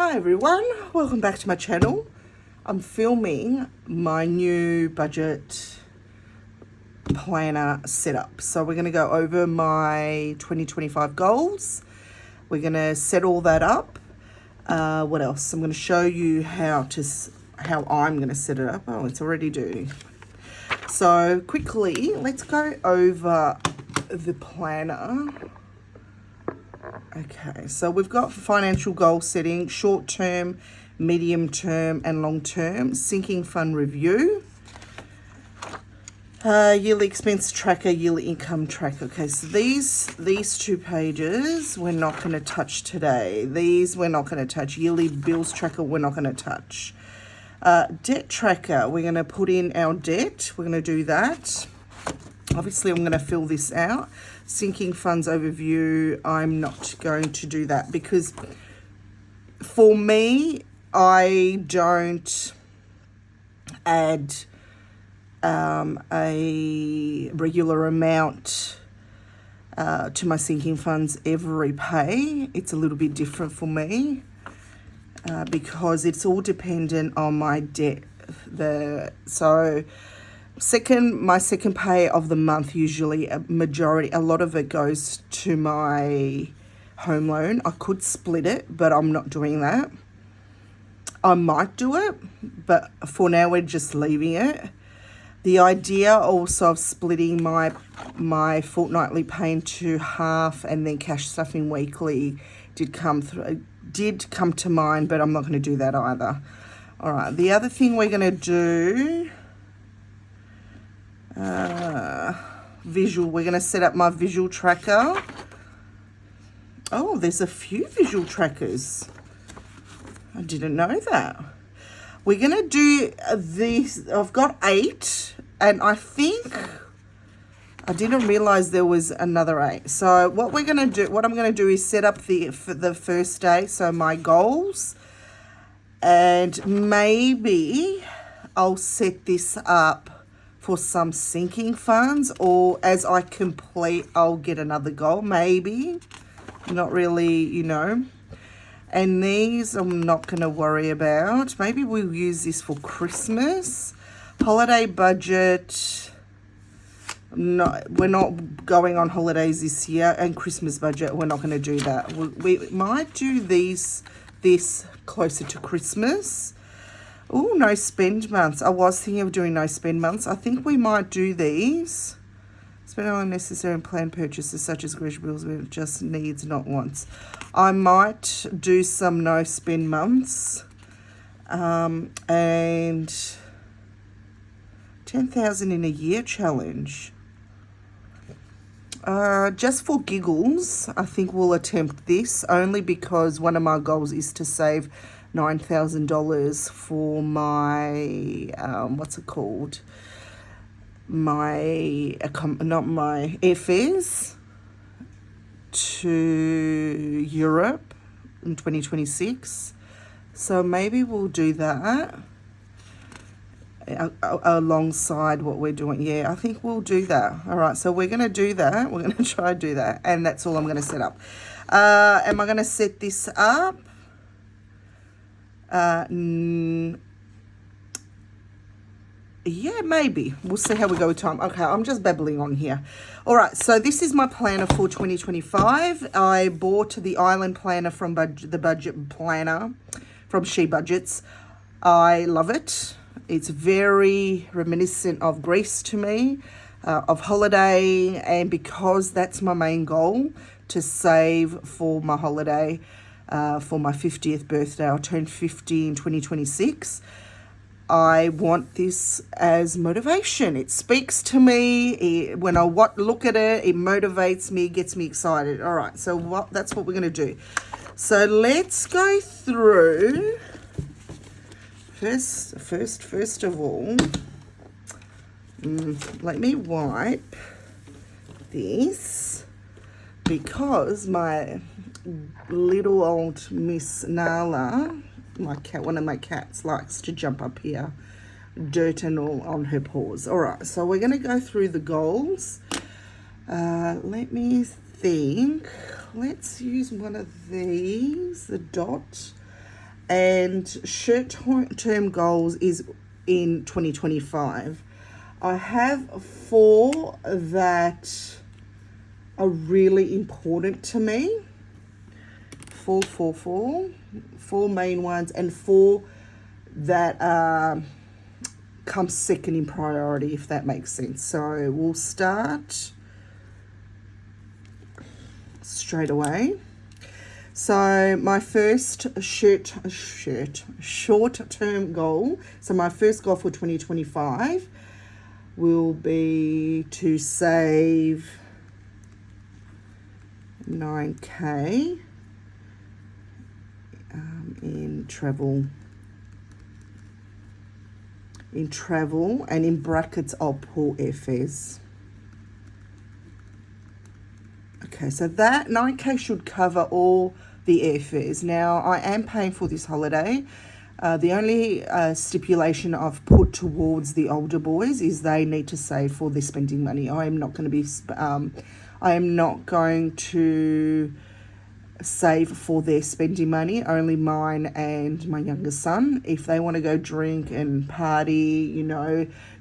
Hi everyone, welcome back to my channel. I'm filming my new budget planner setup. So we're going to go over my 2025 goals. We're going to set all that up. What else? I'm going to show you how I'm going to set it up. Oh, it's already due. So quickly, let's go over the planner. Okay, so we've got financial goal setting, short term, medium term, and long term, sinking fund review, yearly expense tracker, yearly income tracker. Okay, so these two pages we're not going to touch today. These we're not going to touch. Yearly bills tracker we're not going to touch. Debt tracker, we're going to put in our debt. We're going to do that. Obviously, I'm going to fill this out. Sinking funds overview, I'm not going to do that because for me, I don't add a regular amount to my sinking funds every pay. It's a little bit different for me because it's all dependent on my debt. My second pay of the month, usually a lot of it goes to my home loan. I could split it, but I'm not doing that. I might do it, but for now we're just leaving it. The idea also of splitting my fortnightly pay into half and then cash stuffing weekly did come to mind, but I'm not going to do that either. All right, the other thing we're going to do, visual. We're going to set up my visual tracker. Oh, there's a few visual trackers. I didn't know that. We're going to do these. I've got 8, and I think I didn't realize there was another 8. So what I'm going to do is set up for the first day. So my goals, and maybe I'll set this up for some sinking funds, or as I complete, I'll get another goal, maybe. Not really, And these I'm not going to worry about. Maybe we'll use this for Christmas. Holiday budget. No, we're not going on holidays this year. And Christmas budget, we're not going to do that. We might do this closer to Christmas. Oh, no spend months. I was thinking of doing no spend months. I think we might do these. Spend on unnecessary and planned purchases such as grocery bills, just needs, not wants. I might do some no spend months. And 10,000 in a year challenge. Just for giggles, I think we'll attempt this only because one of my goals is to save $9,000 for my not my airfares to Europe in 2026. So maybe we'll do that alongside what we're doing. Yeah, I think we'll do that. All right, so we're going to do that. We're going to try to do that, and that's all I'm going to set up. Am I going to set this up? Yeah, maybe. We'll see how we go with time. Okay, I'm just babbling on here. All right, so this is my planner for 2025. I bought the Island Planner from the Budget Planner from S.H.E Budgets. I love it. It's very reminiscent of Greece to me, of holiday, and because that's my main goal, to save for my holiday, for my 50th birthday. I'll turn 50 in 2026. I want this as motivation. It speaks to me. When I look at it, it motivates me, gets me excited. All right, so that's what we're going to do. So let's go through. First of all, let me wipe this because my little old Miss Nala, one of my cats, likes to jump up here, dirt and all on her paws. All right, so we're going to go through the goals. Let me think. Let's use one of these, the dot. and short-term goals is in 2025. I have 4 that are really important to me. 4 main ones, and 4 that come second in priority, if that makes sense. So we'll start straight away. So my first short-term goal, so my first goal for 2025 will be to save 9K in travel. And in brackets I'll put airfares. Okay, so that 9K should cover all the airfares. Now, I am paying for this holiday. The only stipulation I've put towards the older boys is they need to save for their spending money. I am not going to save for their spending money, only mine and my younger son. If they want to go drink and party,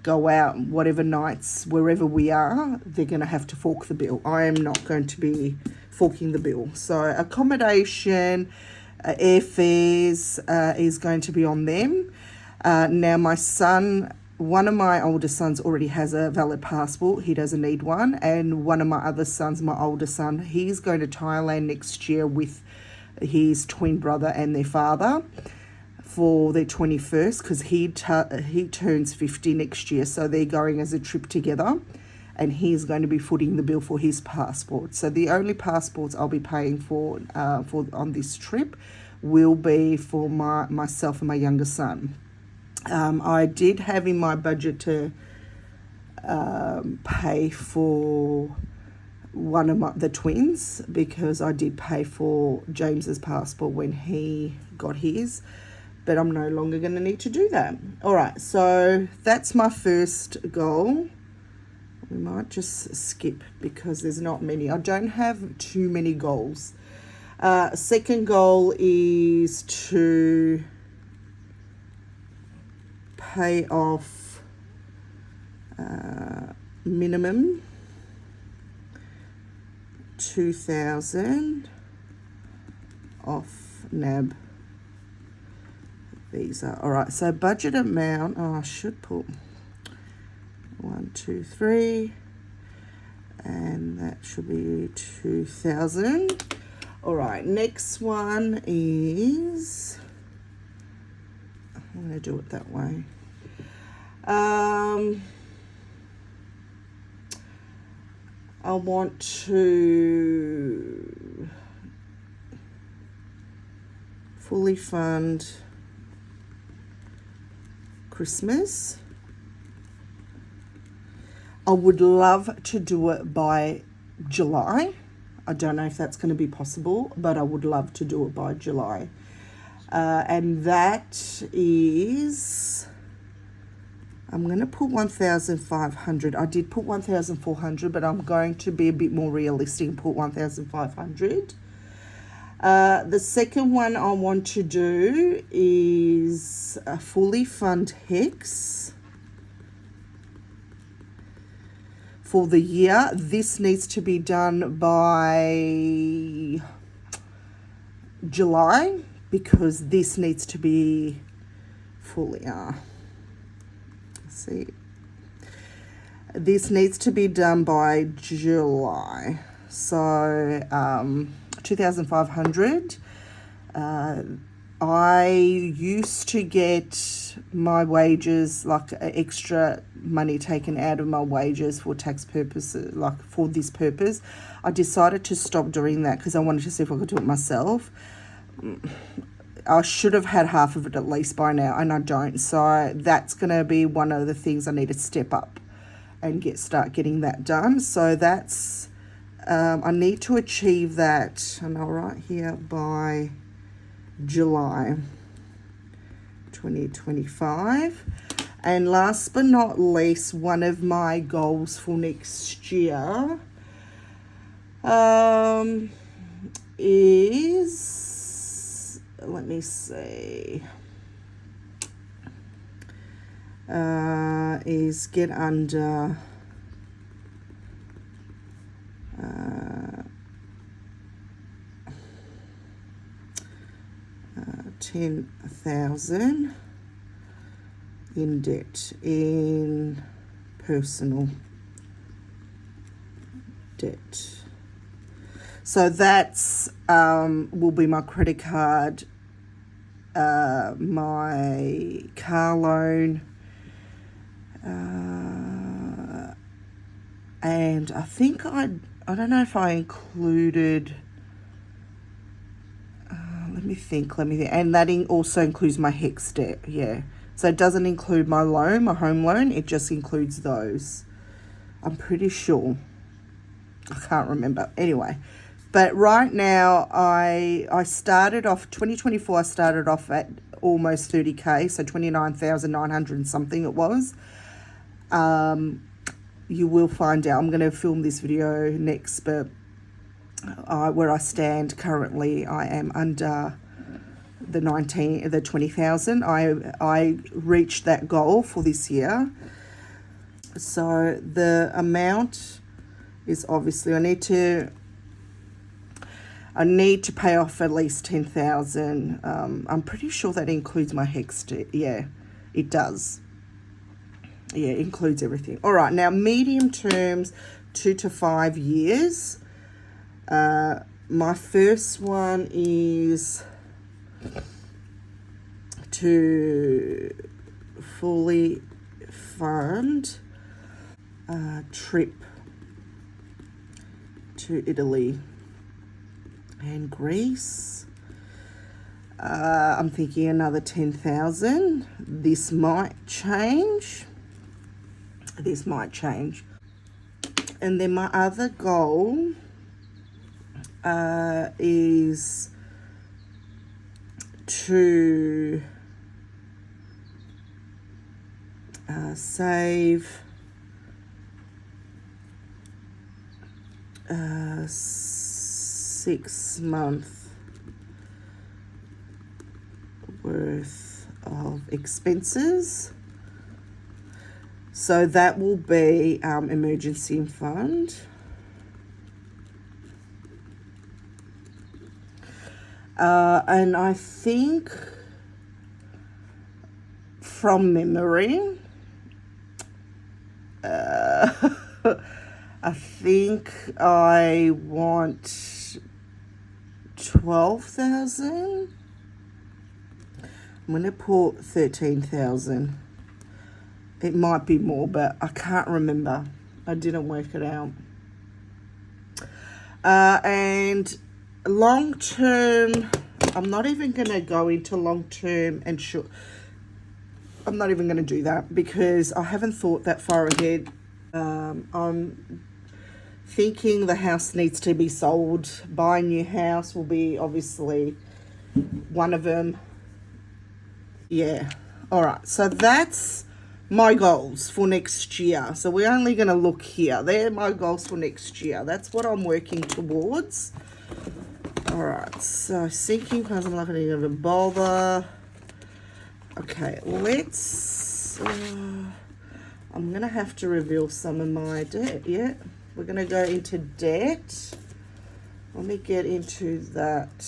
go out whatever nights, wherever we are, they're going to have to fork the bill. I am not going to be forking the bill. So accommodation, airfares is going to be on them. Now my son, one of my older sons already has a valid passport. He doesn't need one. And one of my other sons, my older son, he's going to Thailand next year with his twin brother and their father for their 21st, because he turns 50 next year. So they're going as a trip together, and he's going to be footing the bill for his passport. So the only passports I'll be paying for on this trip will be for myself and my younger son. I did have in my budget to pay for one of the twins, because I did pay for James's passport when he got his, but I'm no longer going to need to do that. All right, so that's my first goal. We might just skip because there's not many. I don't have too many goals. Second goal is to pay off minimum 2,000 off NAB visa. All right, so budget amount, I should put 1, 2, 3, and that should be 2,000. All right, next one is, I'm going to do it that way. I want to fully fund Christmas. I would love to do it by July. I don't know if that's going to be possible, but I would love to do it by July. And that is, I'm going to put 1,500. I did put 1,400, but I'm going to be a bit more realistic and put 1,500. The second one I want to do is a fully fund HEX for the year. This needs to be done by July, because this needs to be fully, see, this needs to be done by July. So 2,500. I used to get my wages, like extra money taken out of my wages for tax purposes, like for this purpose. I decided to stop doing that because I wanted to see if I could do it myself. I should have had half of it at least by now, and I don't. So that's going to be one of the things I need to step up and start getting that done. So that's, I need to achieve that, and I'll write here, by July 2025. And last but not least, one of my goals for next year is let me see, is get under 10,000 in debt, in personal debt. So that's will be my credit card, my car loan, and I think I don't know if I included, let me think, and that also includes my HEX debt, yeah. So it doesn't include my loan, my home loan, it just includes those. I'm pretty sure. I can't remember. Anyway, but right now I started off, 2024, I started off at almost 30K, so 29,900 and something it was. You will find out. I'm going to film this video next, but where I stand currently, I am under the 20,000. I reached that goal for this year. So the amount is obviously I need to pay off at least 10,000. I'm pretty sure that includes my HEX. Yeah, it does. Yeah, it includes everything. All right, now medium terms, 2 to 5 years. My first one is to fully fund a trip to Italy and Greece. I'm thinking another 10,000. This might change. And then my other goal is to save 6 months worth of expenses. So that will be emergency fund. And I think from memory, I think I want 12,000. I'm going to put 13,000. It might be more, but I can't remember. I didn't work it out. And long term, I'm not even going to go into long term and short. I'm not even going to do that because I haven't thought that far ahead. I'm thinking the house needs to be sold. Buy a new house will be obviously one of them. Yeah. All right. So that's my goals for next year. So we're only going to look here. They're my goals for next year. That's what I'm working towards. All right. So sinking because I'm not going to even bother. Okay. Let's... I'm going to have to reveal some of my debt. Yeah. We're going to go into debt. Let me get into that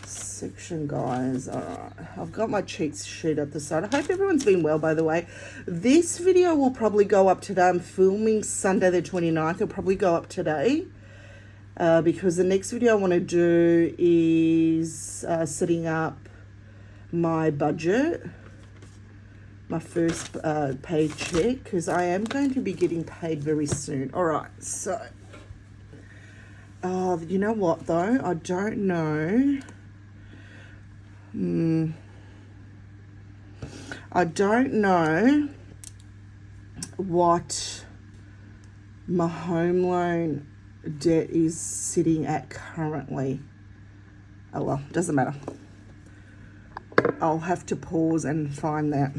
section, guys. All right, I've got my cheat sheet at the side. I hope everyone's been well, by the way. This video will probably go up today. I'm filming Sunday the 29th. It'll probably go up today because the next video I want to do is setting up my budget, my first paycheck, because I am going to be getting paid very soon. All right, so you know what though, I don't know. I don't know what my home loan debt is sitting at currently. Oh well, doesn't matter. I'll have to pause and find that.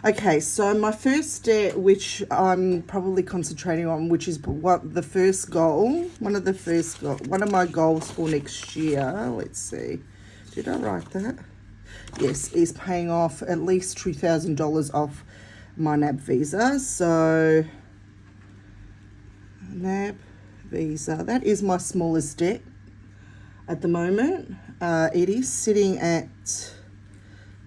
Okay, so my first debt, which I'm probably concentrating on, which is what the first goal, one of my goals for next year. Let's see, did I write that? Yes, is paying off at least $2,000 off my NAB visa. So NAB visa, that is my smallest debt at the moment. It is sitting at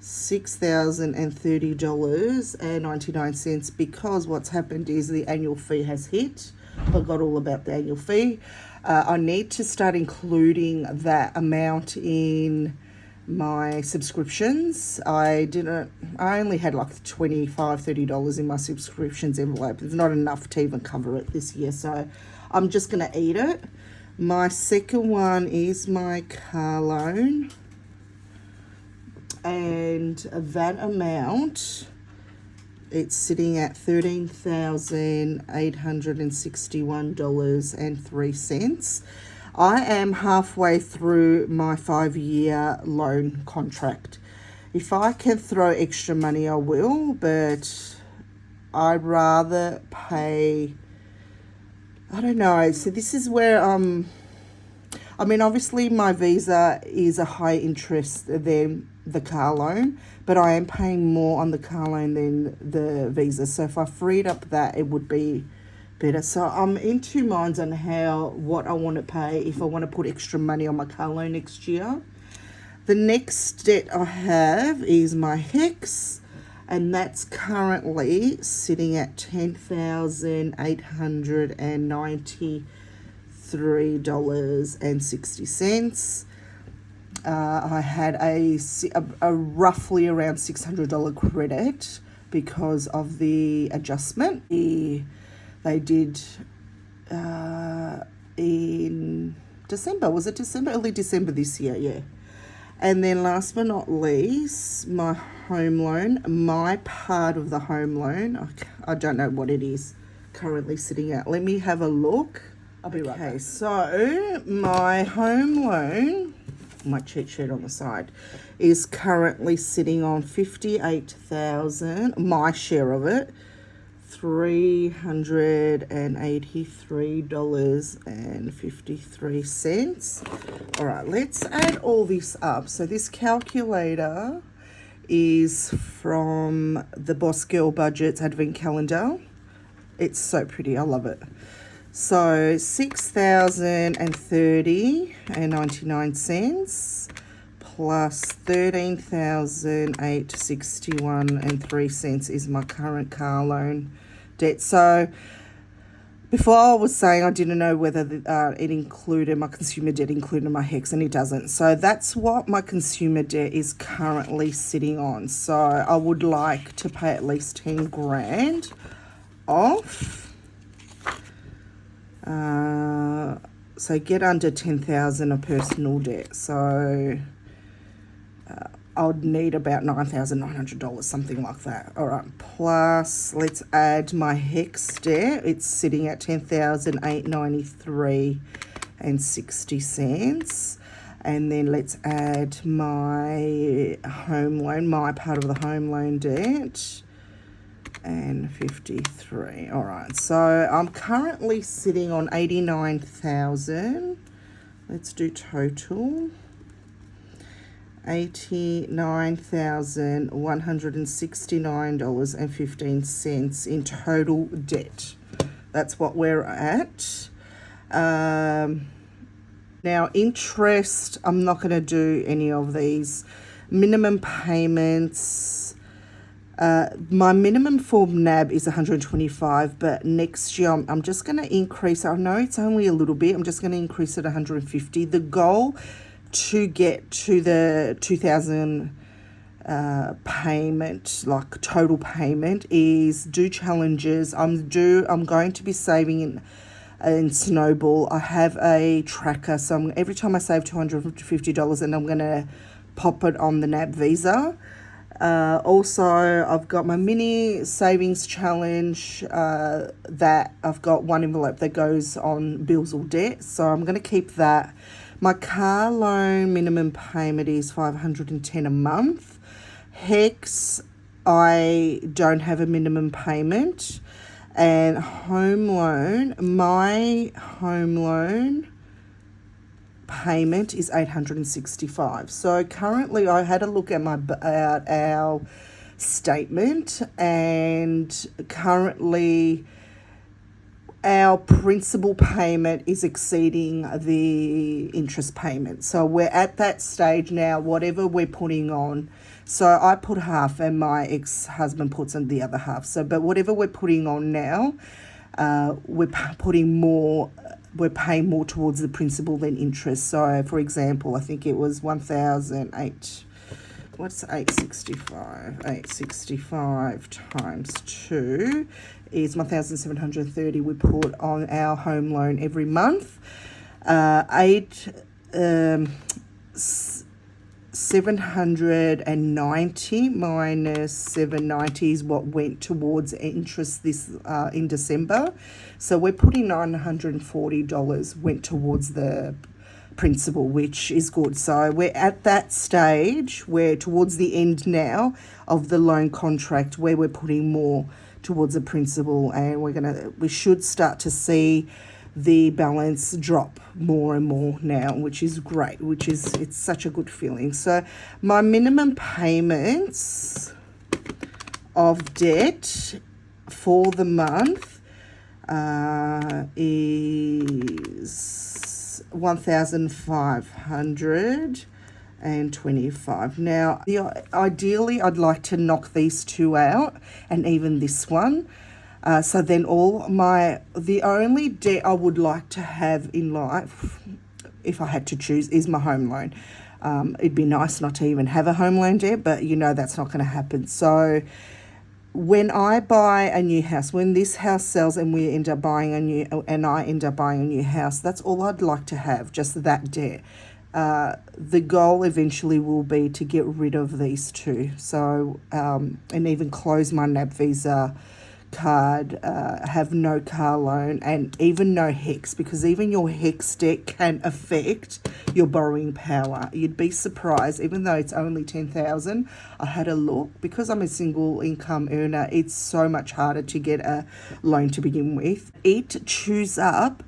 $6,030.99 because what's happened is the annual fee has hit. I forgot all about the annual fee. I need to start including that amount in my subscriptions. I only had like $25-30 in my subscriptions envelope. It's not enough to even cover it this year, so I'm just going to eat it. My second one is my car loan, and that amount, it's sitting at $13,861.03. I am halfway through my 5-year loan contract. If I can throw extra money, I will, but I'd rather pay, I don't know. So this is where I mean, obviously my visa is a high interest than the car loan, but I am paying more on the car loan than the visa. So if I freed up that, it would be better. So I'm in two minds on what I want to pay if I want to put extra money on my car loan next year. The next debt I have is my HEX, and that's currently sitting at $10,893.60. I had a roughly around $600 credit because of the adjustment they did in December. Was it December? Early December this year, yeah. And then last but not least, my home loan. My part of the home loan, I don't know what it is currently sitting at. Let me have a look. I'll be right back. Okay, so my home loan, my cheat sheet on the side, is currently sitting on $58,000, my share of it, $383.53. All right, let's add all this up. So this calculator is from the Boss Girl Budgets Advent Calendar. It's so pretty, I love it. So $6,030.99 plus $13,861.03 is my current car loan debt. So before I was saying I didn't know whether it included my consumer debt, included my HEX, and it doesn't. So that's what my consumer debt is currently sitting on. So I would like to pay at least 10 grand off. So get under 10,000 of personal debt. So I would need about $9,900, something like that. All right, plus let's add my HEX debt. It's sitting at $10,893.60. And then let's add my home loan, my part of the home loan debt, and 53. All right, so I'm currently sitting on 89,000. Let's do total. $89,169.15 in total debt. That's what we're at. Now, interest, I'm not going to do any of these. Minimum payments. My minimum for NAB is 125, but next year I'm just going to increase. I know it's only a little bit. I'm just going to increase it 150. The goal to get to the 2,000 payment, like total payment, is do challenges. I'm going to be saving in Snowball. I have a tracker, so every time I save $250, and I'm going to pop it on the NAB visa. Also, I've got my mini savings challenge that I've got one envelope that goes on bills or debt, so I'm going to keep that. My car loan minimum payment is $510 a month. HEX, I don't have a minimum payment. And home loan, my home loan payment is $865. So currently I had a look at our statement, and currently our principal payment is exceeding the interest payment. So we're at that stage now, whatever we're putting on. So I put half and my ex-husband puts in the other half. So, but whatever we're putting on now, we're putting more, we're paying more towards the principal than interest. So for example, I think it was 1,008. What's 865? 865 times 2 is 1,730 we put on our home loan every month. 790 minus 790 is what went towards interest this in December. So we're putting $940 went towards the principal, which is good. So we're at that stage where towards the end now of the loan contract where we're putting more towards the principal, and we should start to see the balance drop more and more now, which is great, it's such a good feeling. So my minimum payments of debt for the month is 1,525. Now, ideally, I'd like to knock these two out, and even this one. So then the only debt I would like to have in life, if I had to choose, is my home loan. It'd be nice not to even have a home loan debt, but that's not going to happen. So when I buy a new house, when this house sells and I end up buying a new house, that's all I'd like to have, just that debt. The goal eventually will be to get rid of these two. So, and even close my NAB Visa card, have no car loan, and even no HEX, because even your HEX debt can affect your borrowing power. You'd be surprised, even though it's only $10,000. I had a look, because I'm a single income earner, it's so much harder to get a loan to begin with. It chews up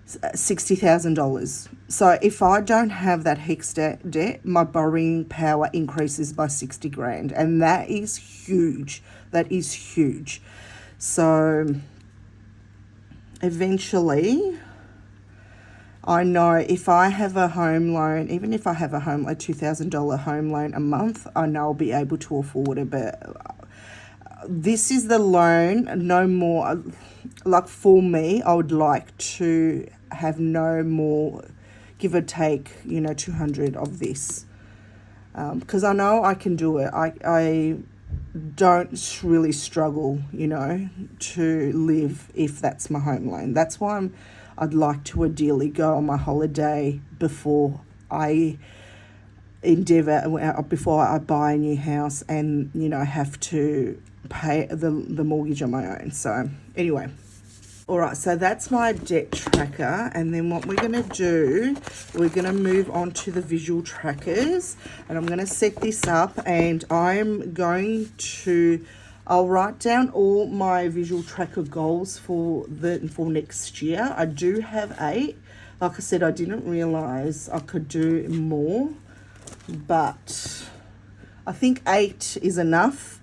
$60,000. So if I don't have that HEX debt, my borrowing power increases by 60 grand, and that is huge. That is huge. So eventually, I know if I have a home loan, even if I have a $2,000 home loan a month, I know I'll be able to afford it. But this is the loan, no more. Like for me, I would like to have no more, give or take, 200 of this. Because I know I can do it. I don't really struggle, to live if that's my home loan. That's why I'd like to ideally go on my holiday before I buy a new house and, have to pay the mortgage on my own. So anyway. All right, so that's my debt tracker, and then what we're going to do, we're going to move on to the visual trackers, and I'm going to set this up, and I'll write down all my visual tracker goals for next year. I do have 8. Like I said, I didn't realize I could do more, but I think 8 is enough,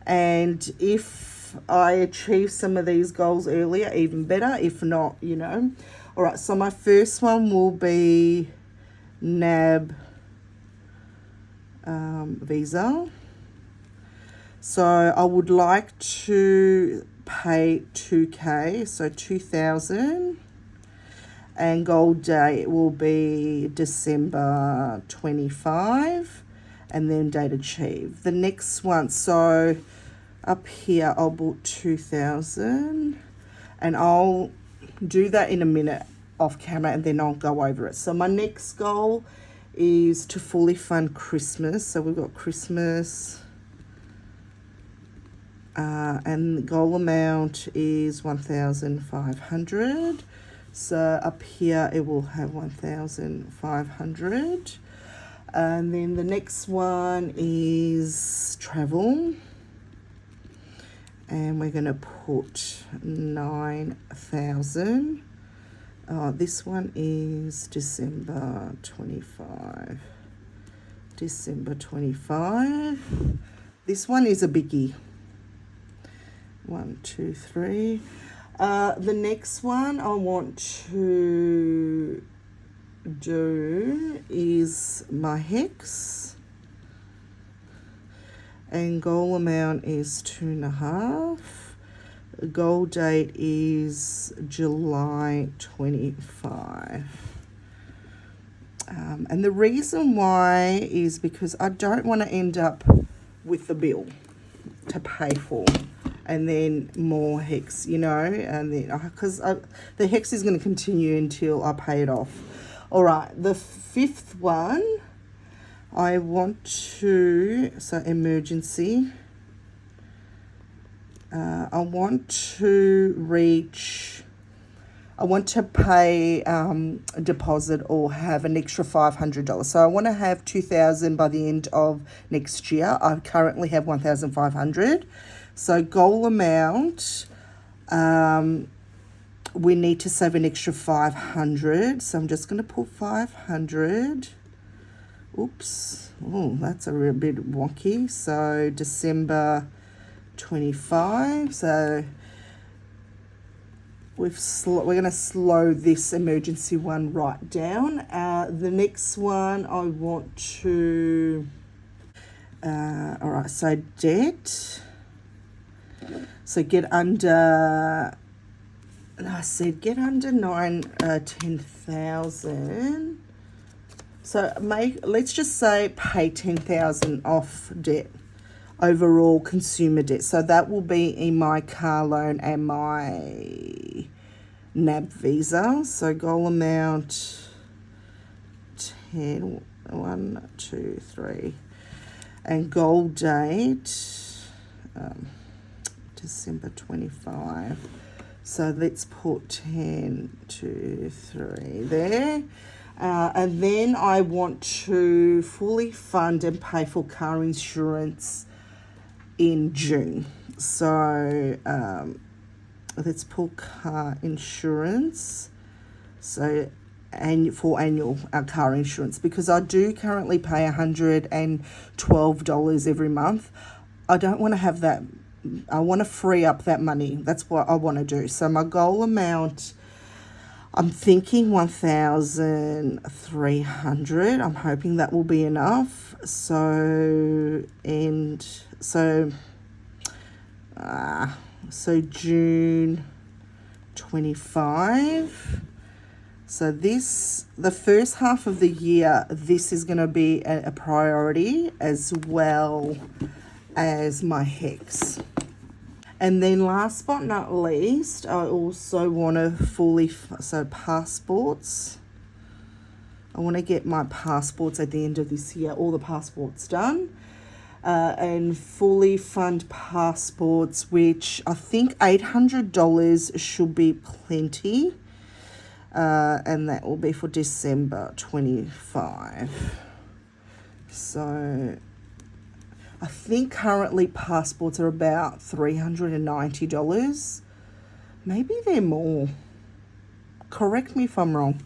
and if I achieve some of these goals earlier, even better. If not, All right, so my first one will be NAB Visa. So I would like to pay $2,000, so $2,000. And goal date will be December 25, and then date achieved. The next one, so up here, I'll put 2,000, and I'll do that in a minute off camera, and then I'll go over it. So my next goal is to fully fund Christmas. So we've got Christmas, and the goal amount is 1,500. So up here, it will have 1,500. And then the next one is travel. And we're going to put 9,000. This one is December 25. December 25. This one is a biggie. 1, 2, 3. The next one I want to do is my hex. And goal amount is 2.5. Goal date is July 25. And the reason why is because I don't want to end up with the bill to pay for and then more hex, you know, and then because the hex is going to continue until I pay it off. All right, the fifth one, I want to, so emergency, I want to pay a deposit or have an extra $500. So I want to have $2,000 by the end of next year. I currently have $1,500. So goal amount, we need to save an extra $500. So I'm just going to put 500. Oops. Oh, that's a real bit wonky. So December 25. So we're going to slow this emergency one right down. The next one I want to, all right, so debt. So get under, I said get under 10,000. So let's just say pay 10,000 off debt. Overall consumer debt. So that will be in my car loan and my NAB visa. So goal amount 10, 1, 2, 3. And goal date December 25. So let's put 10, 2, 3 there. And then I want to fully fund and pay for car insurance in June. So let's pull car insurance. So for annual car insurance, because I do currently pay $112 every month. I don't want to have that. I want to free up that money. That's what I want to do. So my goal amount, I'm thinking 1,300. I'm hoping that will be enough. So June 25. So the first half of the year, this is going to be a priority as well as my hex. And then last but not least, I also want to passports. I want to get my passports at the end of this year, all the passports done. And fully fund passports, which I think $800 should be plenty. And that will be for December 25. So I think currently passports are about $390. Maybe they're more. Correct me if I'm wrong.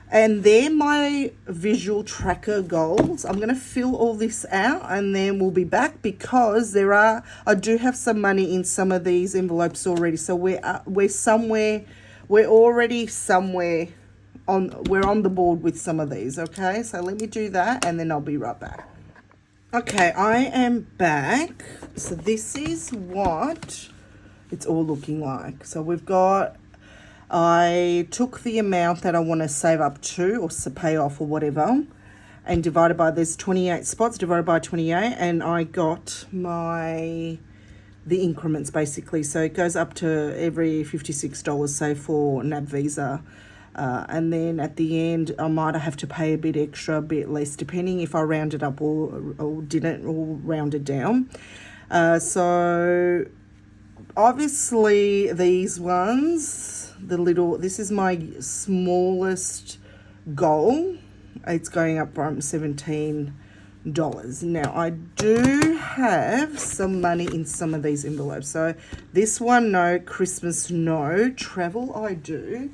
And they're my visual tracker goals. I'm going to fill all this out and then we'll be back, because I do have some money in some of these envelopes already. So we're already somewhere we're on the board with some of these, okay? So let me do that and then I'll be right back. Okay, I am back. So this is what it's all looking like. So I took the amount that I want to save up to or pay off or whatever, and divided by, there's 28 spots, divided by 28, and I got the increments basically. So it goes up to every $56, say, for NAB visa. And then at the end, I might have to pay a bit extra, a bit less, depending if I rounded up or didn't, or rounded down. So obviously these ones, this is my smallest goal. It's going up from 17 Now, I do have some money in some of these envelopes. So this one, no. Christmas, no. Travel, I do.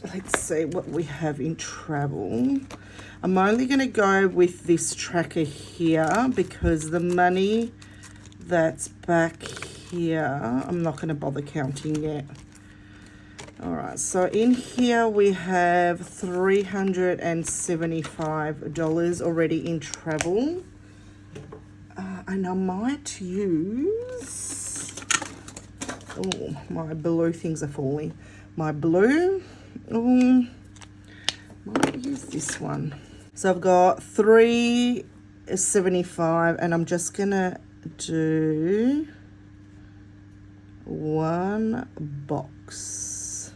Let's see what we have in travel. I'm only going to go with this tracker here because the money that's back here, I'm not going to bother counting yet. All right, so in here we have $375 already in travel. And I might use... Oh, my blue things are falling. My blue... might use this one. So I've got $375 and I'm just going to do one box.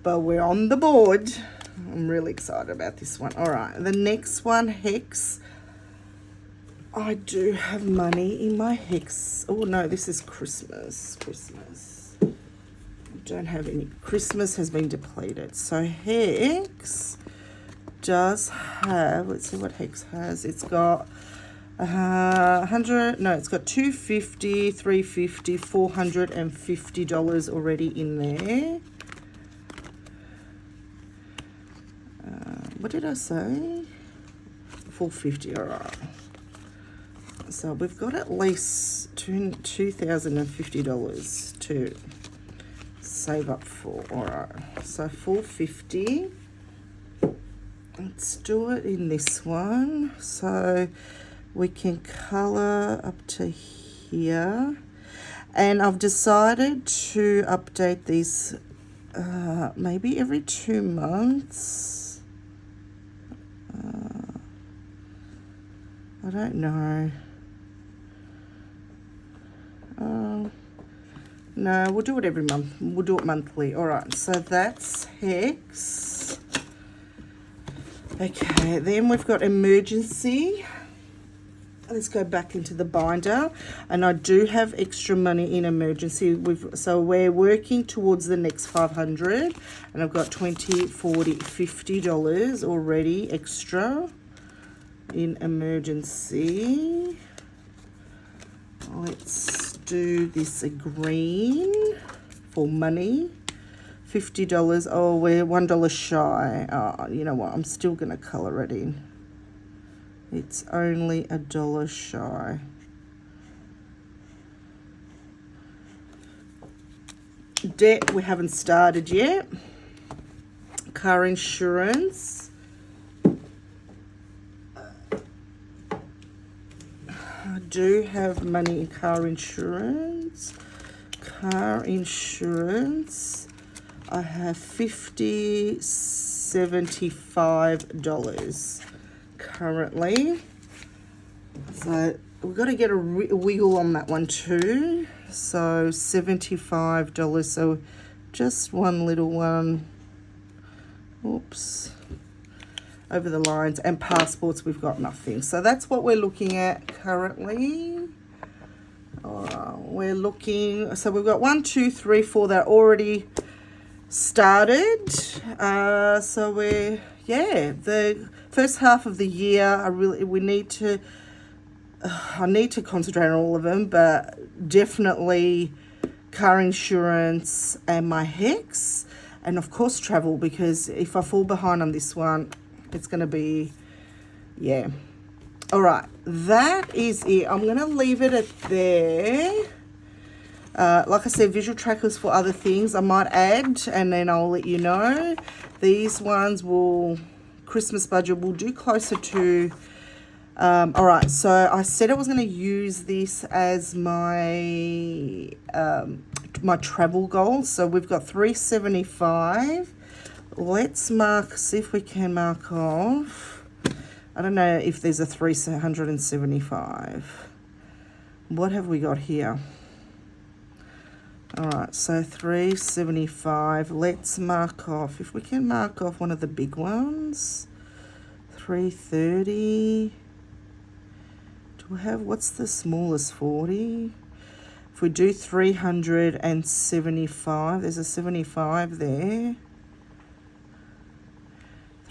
But we're on the board. I'm really excited about this one. All right, the next one, Hex. I do have money in my Hex. Oh no, this is Christmas. I don't have any. Christmas has been depleted. So Hex does have, let's see what Hex has. It's got 100, no, it's got $250, $350, $450 already in there. What did I say? $450, all right. So we've got at least $2,050 to save up for. All right, so $450. Let's do it in this one. So we can color up to here. And I've decided to update these maybe every 2 months. I don't know. No, we'll do it every month. We'll do it monthly. All right, so that's Hex. Okay, then we've got emergency. Let's go back into the binder. And I do have extra money in emergency. So we're working towards the next 500. And I've got $20, $40, $50 already extra in emergency. Let's do this green for money. $50. Oh, we're $1 shy. Oh, you know what? I'm still going to color it in. It's only $1 shy. Debt, we haven't started yet. Car insurance. I do have money in car insurance. Car insurance. I have $50, $75 currently. So we've got to get a wiggle on that one too. So $75. So just one little one. Oops. Over the lines. And passports, we've got nothing. So that's what we're looking at currently. We're looking, so we've got 1, 2, 3, 4 that already started. So we're, yeah, the first half of the year, I need to concentrate on all of them, but definitely car insurance and my Hex, and of course travel, because if I fall behind on this one, it's going to be, yeah. All right, that is it. I'm going to leave it at there. Like I said, visual trackers for other things I might add, and then I'll let you know. These ones will, Christmas budget will do closer to, all right, so I said I was going to use this as my, my travel goal. So we've got $375. Let's see if we can mark off. I don't know if there's a $375. What have we got here? All right, so $375. Let's mark off. If we can mark off one of the big ones. $330. Do we have, what's the smallest? 40. If we do $375, there's a 75 there.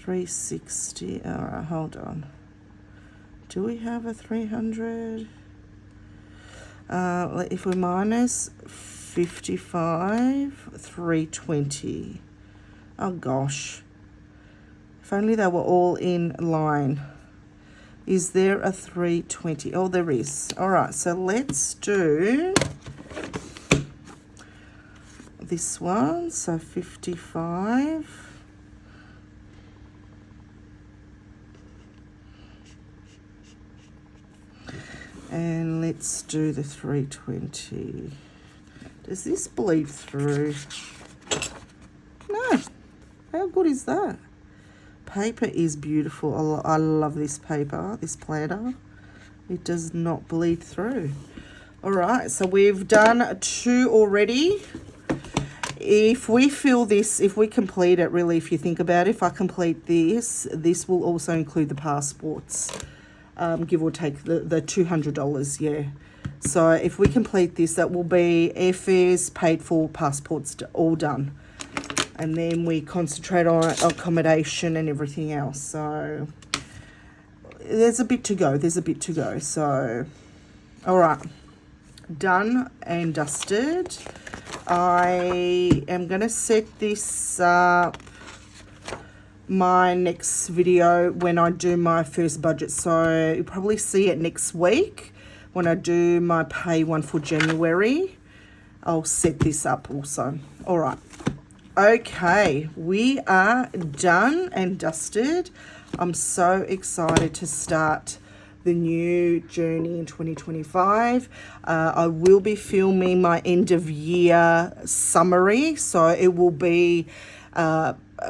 $360. All right, hold on. Do we have a 300? If we minus 55, 320. Oh gosh. If only they were all in line. Is there a 320? Oh, there is. All right, so let's do this one. So 55. And let's do the 320. Does this bleed through? No. How good is that? Paper is beautiful. I love this paper, this planner. It does not bleed through. All right, so we've done 2 already. If we fill this, if we complete it, really, if you think about it, if I complete this, this will also include the passports. Give or take the $200, yeah. So if we complete this, that will be airfares paid for, passports all done. And then we concentrate on accommodation and everything else. So there's a bit to go. So, all right. Done and dusted. I am going to set this up my next video when I do my first budget. So you'll probably see it next week when I do my pay one for January. I'll set this up also. All right. Okay, we are done and dusted. I'm so excited to start the new journey in 2025. I will be filming my end of year summary. So it will be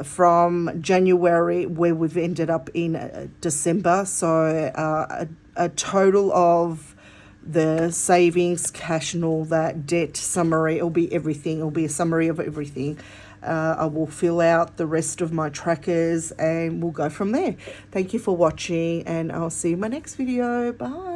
from January, where we've ended up in December. So a total of the savings, cash and all that, debt summary. It'll be everything. It'll be a summary of everything. I will fill out the rest of my trackers and we'll go from there. Thank you for watching and I'll see you in my next video. Bye.